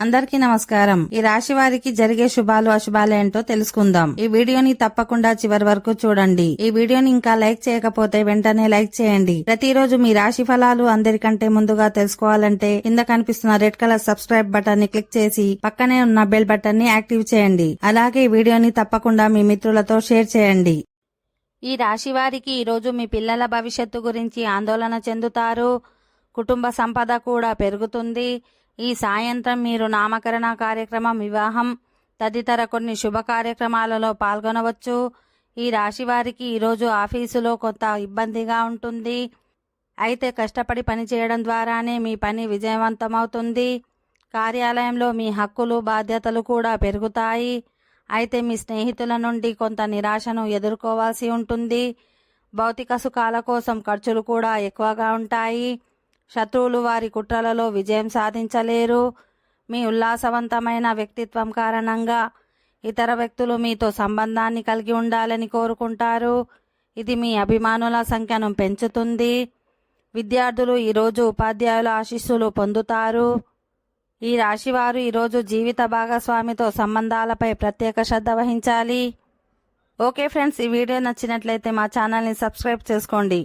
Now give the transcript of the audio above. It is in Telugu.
అందరికీ నమస్కారం. ఈ రాశి వారికి జరిగే శుభాలు అశుభాలు ఏంటో తెలుసుకుందాం. ఈ వీడియోని తప్పకుండా చివరి వరకు చూడండి. ఈ వీడియోని ఇంకా లైక్ చేయకపోతే వెంటనే లైక్ చేయండి. ప్రతిరోజు మీ రాశి ఫలాలు అందరికంటే ముందుగా తెలుసుకోవాలంటే కింద కనిపిస్తున్న రెడ్ కలర్ సబ్స్క్రైబ్ బటన్ ని క్లిక్ చేసి పక్కనే ఉన్న బెల్ బటన్ ని యాక్టివ్ చేయండి. అలాగే ఈ వీడియోని తప్పకుండా మీ మిత్రులతో షేర్ చేయండి. ఈ రాశి వారికి ఈరోజు మీ పిల్లల భవిష్యత్తు గురించి ఆందోళన చెందుతారు. కుటుంబ సంపద కూడా పెరుగుతుంది. ఈ సాయంత్రం మీరు నామకరణ కార్యక్రమం, వివాహం తదితర కొన్ని శుభ కార్యక్రమాలలో పాల్గొనవచ్చు. ఈ రాశి వారికి ఈరోజు ఆఫీసులో కొంత ఇబ్బందిగా ఉంటుంది. అయితే కష్టపడి పనిచేయడం ద్వారానే మీ పని విజయవంతమవుతుంది. కార్యాలయంలో మీ హక్కులు, బాధ్యతలు కూడా పెరుగుతాయి. అయితే మీ స్నేహితుల నుండి కొంత నిరాశను ఎదుర్కోవాల్సి ఉంటుంది. భౌతిక సుఖాల కోసం ఖర్చులు కూడా ఎక్కువగా ఉంటాయి. శత్రువులు వారి కుట్రలలో విజయం సాధించలేరు. మీ ఉల్లాసవంతమైన వ్యక్తిత్వం కారణంగా ఇతర వ్యక్తులు మీతో సంబంధాన్ని కలిగి ఉండాలని కోరుకుంటారు. ఇది మీ అభిమానుల సంఖ్యను పెంచుతుంది. విద్యార్థులు ఈరోజు ఉపాధ్యాయుల ఆశీస్సులు పొందుతారు. ఈ రాశివారు ఈరోజు జీవిత భాగస్వామితో సంబంధాలపై ప్రత్యేక శ్రద్ధ వహించాలి. ఓకే ఫ్రెండ్స్, ఈ వీడియో నచ్చినట్లయితే మా ఛానల్ని సబ్స్క్రైబ్ చేసుకోండి.